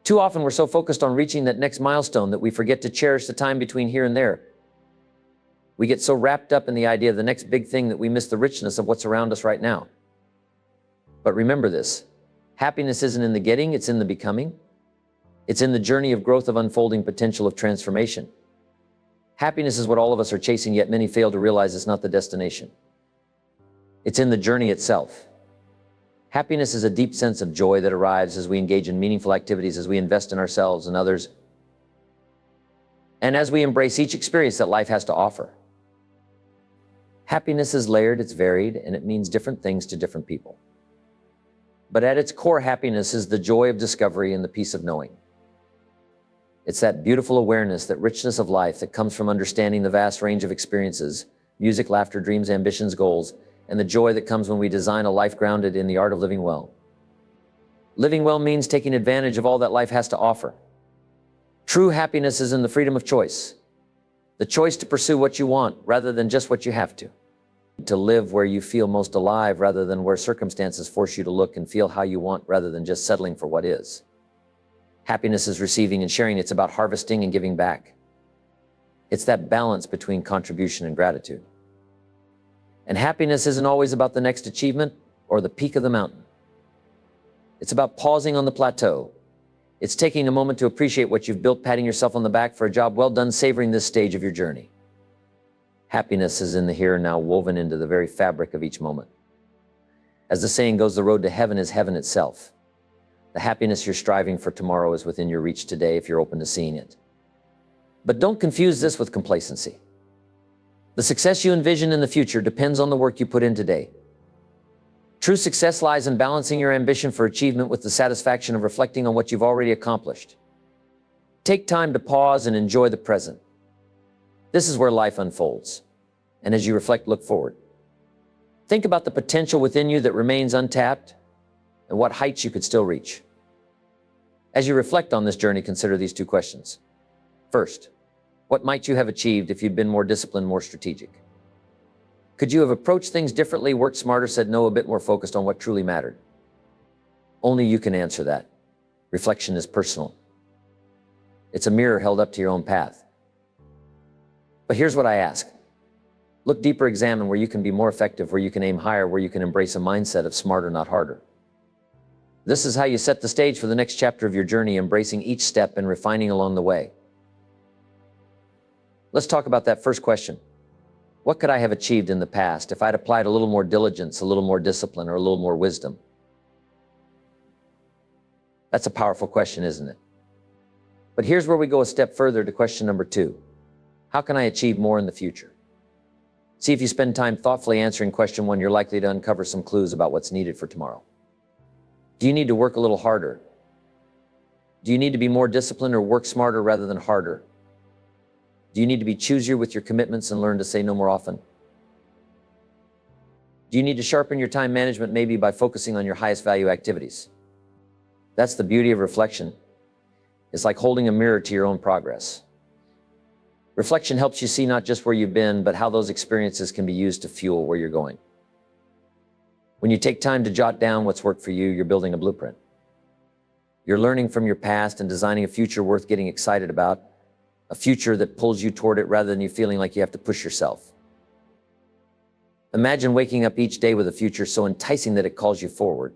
Too often we're so focused on reaching that next milestone that we forget to cherish the time between here and there. We get so wrapped up in the idea of the next big thing that we miss the richness of what's around us right now. But remember this, happiness isn't in the getting, it's in the becoming. It's in the journey of growth, of unfolding potential, of transformation. Happiness is what all of us are chasing, yet many fail to realize it's not the destination. It's in the journey itself. Happiness is a deep sense of joy that arrives as we engage in meaningful activities, as we invest in ourselves and others, and as we embrace each experience that life has to offer. Happiness is layered, it's varied, and it means different things to different people. But at its core, happiness is the joy of discovery and the peace of knowing. It's that beautiful awareness, that richness of life that comes from understanding the vast range of experiences, music, laughter, dreams, ambitions, goals, and the joy that comes when we design a life grounded in the art of living well. Living well means taking advantage of all that life has to offer. True happiness is in the freedom of choice, the choice to pursue what you want rather than just what you have to live where you feel most alive rather than where circumstances force you to look and feel how you want rather than just settling for what is. Happiness is receiving and sharing. It's about harvesting and giving back. It's that balance between contribution and gratitude. And happiness isn't always about the next achievement or the peak of the mountain. It's about pausing on the plateau. It's taking a moment to appreciate what you've built, patting yourself on the back for a job well done, savoring this stage of your journey. Happiness is in the here and now, woven into the very fabric of each moment. As the saying goes, the road to heaven is heaven itself. The happiness you're striving for tomorrow is within your reach today if you're open to seeing it. But don't confuse this with complacency. The success you envision in the future depends on the work you put in today. True success lies in balancing your ambition for achievement with the satisfaction of reflecting on what you've already accomplished. Take time to pause and enjoy the present. This is where life unfolds. And as you reflect, look forward. Think about the potential within you that remains untapped and what heights you could still reach. As you reflect on this journey, consider these two questions. First, what might you have achieved if you'd been more disciplined, more strategic? Could you have approached things differently, worked smarter, said no, a bit more focused on what truly mattered? Only you can answer that. Reflection is personal. It's a mirror held up to your own path. But here's what I ask. Look deeper, examine where you can be more effective, where you can aim higher, where you can embrace a mindset of smarter, not harder. This is how you set the stage for the next chapter of your journey, embracing each step and refining along the way. Let's talk about that first question. What could I have achieved in the past if I'd applied a little more diligence, a little more discipline, or a little more wisdom? That's a powerful question, isn't it? But here's where we go a step further to question number 2. How can I achieve more in the future? See, if you spend time thoughtfully answering question 1, you're likely to uncover some clues about what's needed for tomorrow. Do you need to work a little harder? Do you need to be more disciplined or work smarter rather than harder? Do you need to be choosier with your commitments and learn to say no more often? Do you need to sharpen your time management, maybe by focusing on your highest value activities? That's the beauty of reflection. It's like holding a mirror to your own progress. Reflection helps you see not just where you've been, but how those experiences can be used to fuel where you're going. When you take time to jot down what's worked for you, you're building a blueprint. You're learning from your past and designing a future worth getting excited about, a future that pulls you toward it rather than you feeling like you have to push yourself. Imagine waking up each day with a future so enticing that it calls you forward.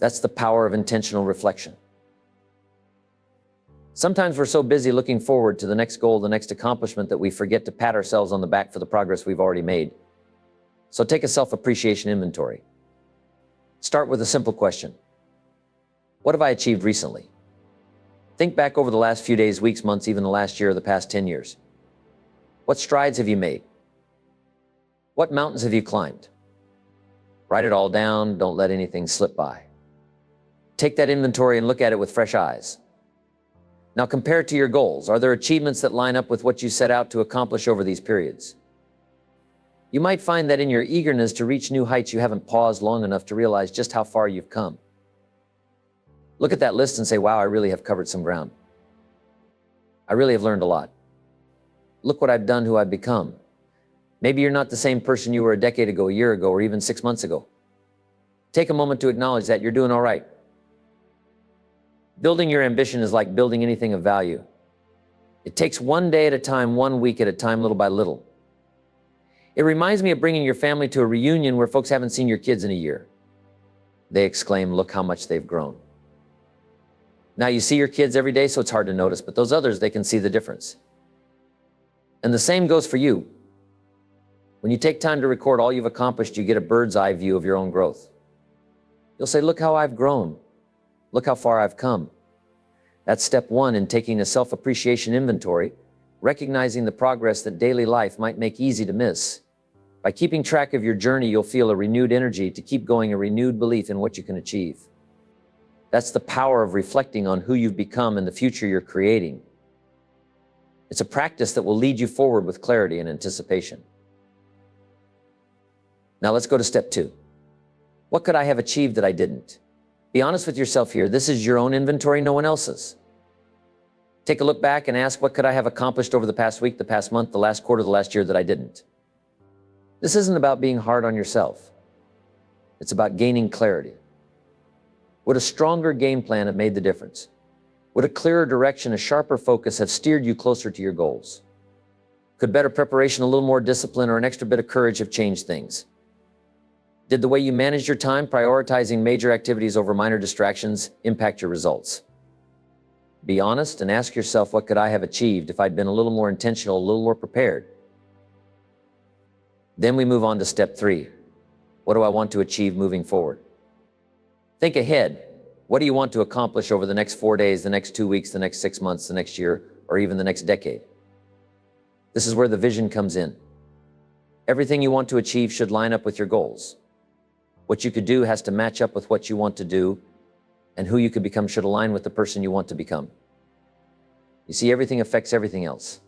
That's the power of intentional reflection. Sometimes we're so busy looking forward to the next goal, the next accomplishment, that we forget to pat ourselves on the back for the progress we've already made. So take a self-appreciation inventory. Start with a simple question. What have I achieved recently? Think back over the last few days, weeks, months, even the last year or the past 10 years. What strides have you made? What mountains have you climbed? Write it all down. Don't let anything slip by. Take that inventory and look at it with fresh eyes. Now compare it to your goals. Are there achievements that line up with what you set out to accomplish over these periods? You might find that in your eagerness to reach new heights, you haven't paused long enough to realize just how far you've come. Look at that list and say, wow, I really have covered some ground. I really have learned a lot. Look what I've done, who I've become. Maybe you're not the same person you were a decade ago, a year ago, or even 6 months ago. Take a moment to acknowledge that you're doing all right. Building your ambition is like building anything of value. It takes one day at a time, 1 week at a time, little by little. It reminds me of bringing your family to a reunion where folks haven't seen your kids in a year. They exclaim, "Look how much they've grown." Now you see your kids every day, so it's hard to notice, but those others, they can see the difference. And the same goes for you. When you take time to record all you've accomplished, you get a bird's eye view of your own growth. You'll say, "Look how I've grown. Look how far I've come." That's step one in taking a self-appreciation inventory, recognizing the progress that daily life might make easy to miss. By keeping track of your journey, you'll feel a renewed energy to keep going, a renewed belief in what you can achieve. That's the power of reflecting on who you've become and the future you're creating. It's a practice that will lead you forward with clarity and anticipation. Now let's go to step two. What could I have achieved that I didn't? Be honest with yourself here. This is your own inventory, no one else's. Take a look back and ask, what could I have accomplished over the past week, the past month, the last quarter, the last year that I didn't? This isn't about being hard on yourself. It's about gaining clarity. Would a stronger game plan have made the difference? Would a clearer direction, a sharper focus have steered you closer to your goals? Could better preparation, a little more discipline, or an extra bit of courage have changed things? Did the way you managed your time, prioritizing major activities over minor distractions, impact your results? Be honest and ask yourself, what could I have achieved if I'd been a little more intentional, a little more prepared? Then we move on to step three. What do I want to achieve moving forward? Think ahead. What do you want to accomplish over the next 4 days, the next 2 weeks, the next 6 months, the next year, or even the next decade? This is where the vision comes in. Everything you want to achieve should line up with your goals. What you could do has to match up with what you want to do, and who you could become should align with the person you want to become. You see, everything affects everything else.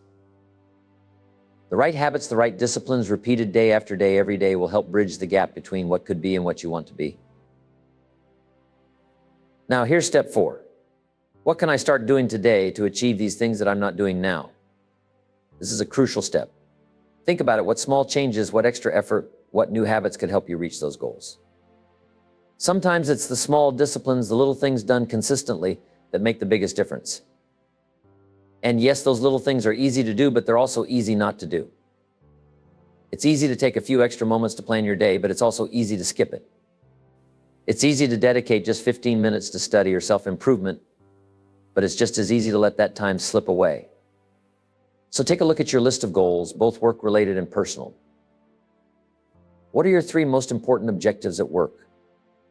The right habits, the right disciplines, repeated day after day, every day, will help bridge the gap between what could be and what you want to be. Now, here's step four. What can I start doing today to achieve these things that I'm not doing now? This is a crucial step. Think about it. What small changes, what extra effort, what new habits could help you reach those goals? Sometimes it's the small disciplines, the little things done consistently that make the biggest difference. And yes, those little things are easy to do, but they're also easy not to do. It's easy to take a few extra moments to plan your day, but it's also easy to skip it. It's easy to dedicate just 15 minutes to study or self-improvement, but it's just as easy to let that time slip away. So take a look at your list of goals, both work-related and personal. What are your 3 most important objectives at work?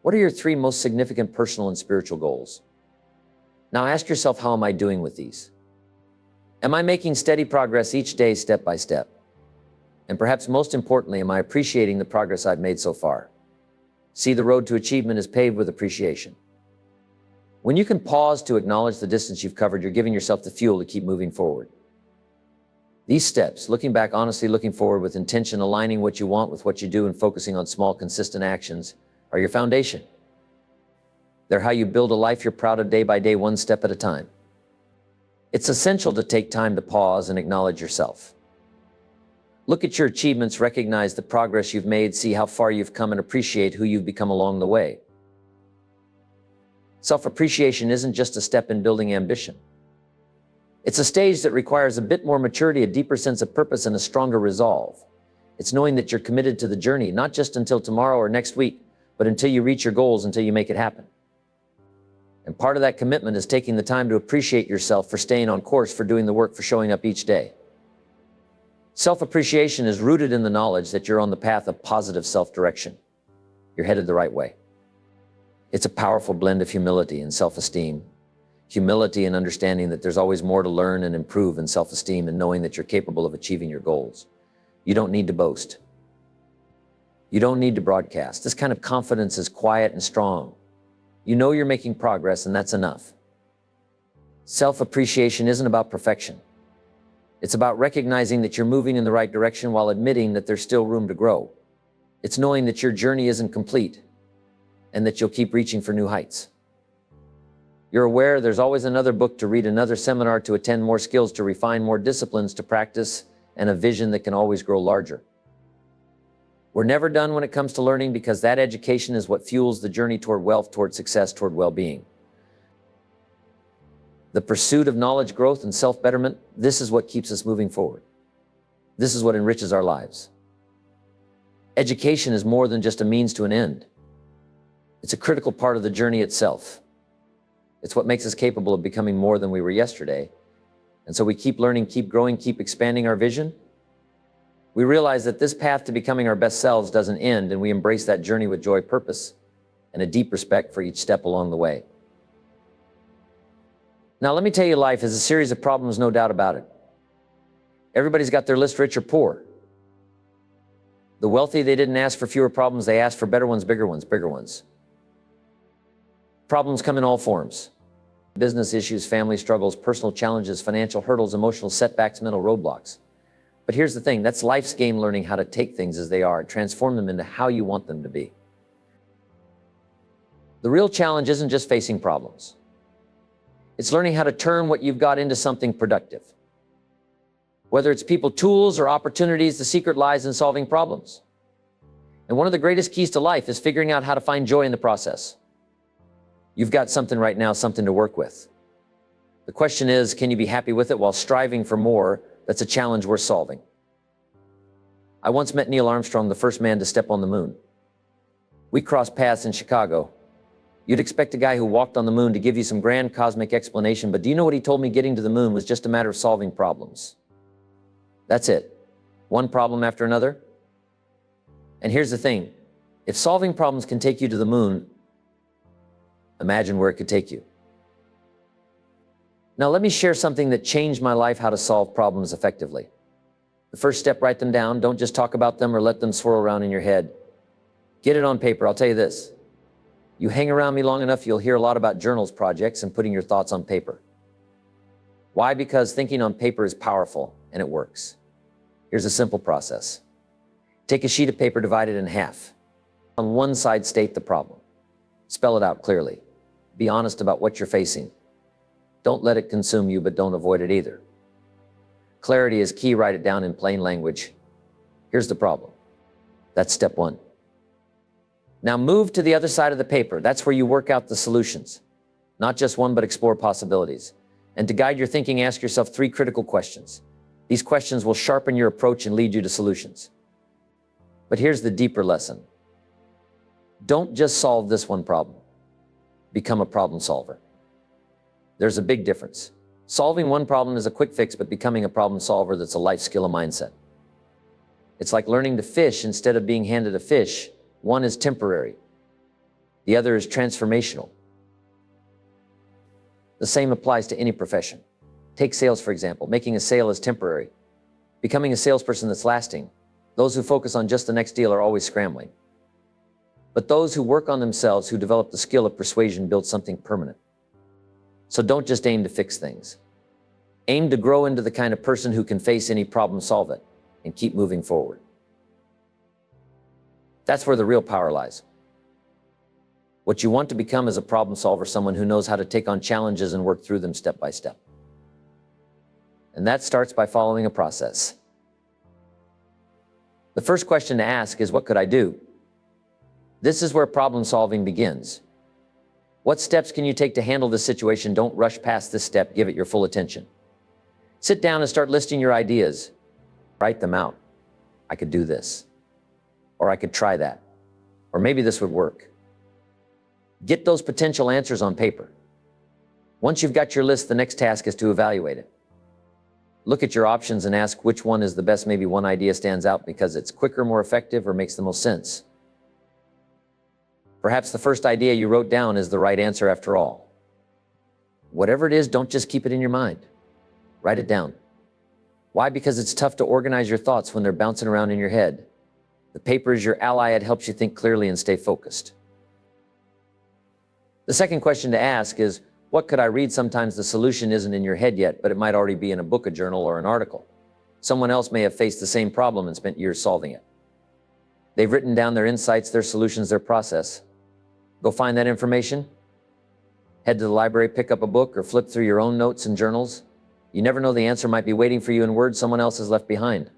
What are your 3 most significant personal and spiritual goals? Now ask yourself, how am I doing with these? Am I making steady progress each day, step by step? And perhaps most importantly, am I appreciating the progress I've made so far? See, the road to achievement is paved with appreciation. When you can pause to acknowledge the distance you've covered, you're giving yourself the fuel to keep moving forward. These steps, looking back honestly, looking forward with intention, aligning what you want with what you do, and focusing on small, consistent actions, are your foundation. They're how you build a life you're proud of day by day, one step at a time. It's essential to take time to pause and acknowledge yourself. Look at your achievements, recognize the progress you've made, see how far you've come, and appreciate who you've become along the way. Self-appreciation isn't just a step in building ambition. It's a stage that requires a bit more maturity, a deeper sense of purpose, and a stronger resolve. It's knowing that you're committed to the journey, not just until tomorrow or next week, but until you reach your goals, until you make it happen. And part of that commitment is taking the time to appreciate yourself for staying on course, for doing the work, for showing up each day. Self-appreciation is rooted in the knowledge that you're on the path of positive self-direction. You're headed the right way. It's a powerful blend of humility and self-esteem. Humility and understanding that there's always more to learn and improve, and self-esteem and knowing that you're capable of achieving your goals. You don't need to boast. You don't need to broadcast. This kind of confidence is quiet and strong. You know you're making progress, and that's enough. Self-appreciation isn't about perfection. It's about recognizing that you're moving in the right direction while admitting that there's still room to grow. It's knowing that your journey isn't complete and that you'll keep reaching for new heights. You're aware there's always another book to read, another seminar to attend, more skills to refine, more disciplines to practice, and a vision that can always grow larger. We're never done when it comes to learning, because that education is what fuels the journey toward wealth, toward success, toward well-being. The pursuit of knowledge growth and self-betterment, this is what keeps us moving forward. This is what enriches our lives. Education is more than just a means to an end. It's a critical part of the journey itself. It's what makes us capable of becoming more than we were yesterday. And so we keep learning, keep growing, keep expanding our vision. We realize that this path to becoming our best selves doesn't end, and we embrace that journey with joy, purpose, and a deep respect for each step along the way. Now, let me tell you, life is a series of problems, no doubt about it. Everybody's got their list, rich or poor. The wealthy, they didn't ask for fewer problems, they asked for better ones, bigger ones, bigger ones. Problems come in all forms. Business issues, family struggles, personal challenges, financial hurdles, emotional setbacks, mental roadblocks. But here's the thing, that's life's game, learning how to take things as they are, transform them into how you want them to be. The real challenge isn't just facing problems. It's learning how to turn what you've got into something productive. Whether it's people, tools, or opportunities, the secret lies in solving problems. And one of the greatest keys to life is figuring out how to find joy in the process. You've got something right now, something to work with. The question is, can you be happy with it while striving for more? That's a challenge worth solving. I once met Neil Armstrong, the first man to step on the moon. We crossed paths in Chicago. You'd expect a guy who walked on the moon to give you some grand cosmic explanation, but do you know what he told me? Getting to the moon was just a matter of solving problems. That's it. One problem after another. And here's the thing, if solving problems can take you to the moon, imagine where it could take you. Now let me share something that changed my life, how to solve problems effectively. The first step, write them down. Don't just talk about them or let them swirl around in your head. Get it on paper. I'll tell you this. You hang around me long enough, you'll hear a lot about journals, projects, and putting your thoughts on paper. Why? Because thinking on paper is powerful and it works. Here's a simple process. Take a sheet of paper, divide it in half. On one side, state the problem. Spell it out clearly. Be honest about what you're facing. Don't let it consume you, but don't avoid it either. Clarity is key. Write it down in plain language. Here's the problem. That's step one. Now move to the other side of the paper. That's where you work out the solutions. Not just one, but explore possibilities. And to guide your thinking, ask yourself 3 critical questions. These questions will sharpen your approach and lead you to solutions. But here's the deeper lesson. Don't just solve this one problem. Become a problem solver. There's a big difference. Solving one problem is a quick fix, but becoming a problem solver, that's a life skill, a mindset. It's like learning to fish instead of being handed a fish. One is temporary. The other is transformational. The same applies to any profession. Take sales, for example. Making a sale is temporary. Becoming a salesperson that's lasting. Those who focus on just the next deal are always scrambling. But those who work on themselves, who develop the skill of persuasion, build something permanent. So don't just aim to fix things. Aim to grow into the kind of person who can face any problem, solve it, and keep moving forward. That's where the real power lies. What you want to become is a problem solver, someone who knows how to take on challenges and work through them step by step. And that starts by following a process. The first question to ask is, what could I do? This is where problem solving begins. What steps can you take to handle this situation? Don't rush past this step. Give it your full attention. Sit down and start listing your ideas. Write them out. I could do this. Or I could try that. Or maybe this would work. Get those potential answers on paper. Once you've got your list, the next task is to evaluate it. Look at your options and ask which one is the best. Maybe one idea stands out because it's quicker, more effective, or makes the most sense. Perhaps the first idea you wrote down is the right answer after all. Whatever it is, don't just keep it in your mind. Write it down. Why? Because it's tough to organize your thoughts when they're bouncing around in your head. The paper is your ally. It helps you think clearly and stay focused. The second question to ask is, what could I read? Sometimes the solution isn't in your head yet, but it might already be in a book, a journal, or an article. Someone else may have faced the same problem and spent years solving it. They've written down their insights, their solutions, their process. Go find that information. Head to the library, pick up a book, or flip through your own notes and journals. You never know, the answer might be waiting for you in words someone else has left behind.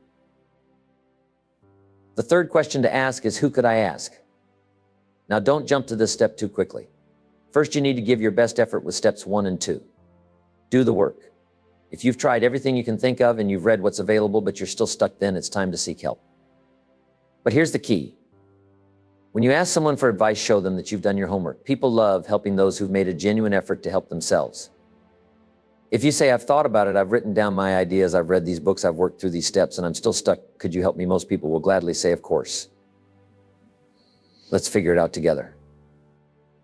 The third question to ask is, who could I ask? Now don't jump to this step too quickly. First, you need to give your best effort with steps 1 and 2. Do the work. If you've tried everything you can think of and you've read what's available, but you're still stuck, then it's time to seek help. But here's the key. When you ask someone for advice, show them that you've done your homework. People love helping those who've made a genuine effort to help themselves. If you say, I've thought about it, I've written down my ideas, I've read these books, I've worked through these steps, and I'm still stuck, could you help me? Most people will gladly say, of course. Let's figure it out together.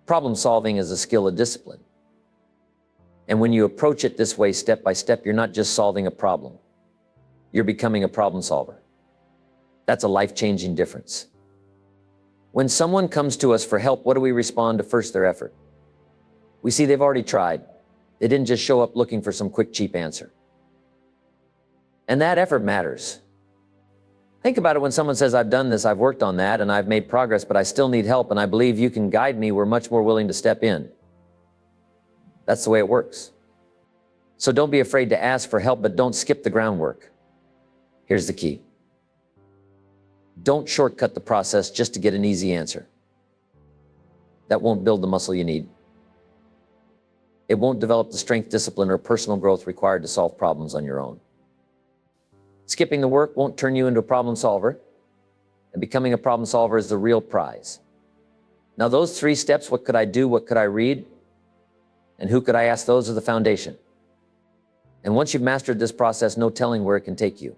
Problem solving is a skill, a discipline. And when you approach it this way, step by step, you're not just solving a problem. You're becoming a problem solver. That's a life-changing difference. When someone comes to us for help, what do we respond to first? Their effort. We see they've already tried. They didn't just show up looking for some quick, cheap answer. And that effort matters. Think about it when someone says, I've done this, I've worked on that, and I've made progress, but I still need help, and I believe you can guide me. We're much more willing to step in. That's the way it works. So don't be afraid to ask for help, but don't skip the groundwork. Here's the key. Don't shortcut the process just to get an easy answer. That won't build the muscle you need. It won't develop the strength, discipline, or personal growth required to solve problems on your own. Skipping the work won't turn you into a problem solver, and becoming a problem solver is the real prize. Now, those 3 steps, what could I do, what could I read, and who could I ask, those are the foundation. And once you've mastered this process, no telling where it can take you.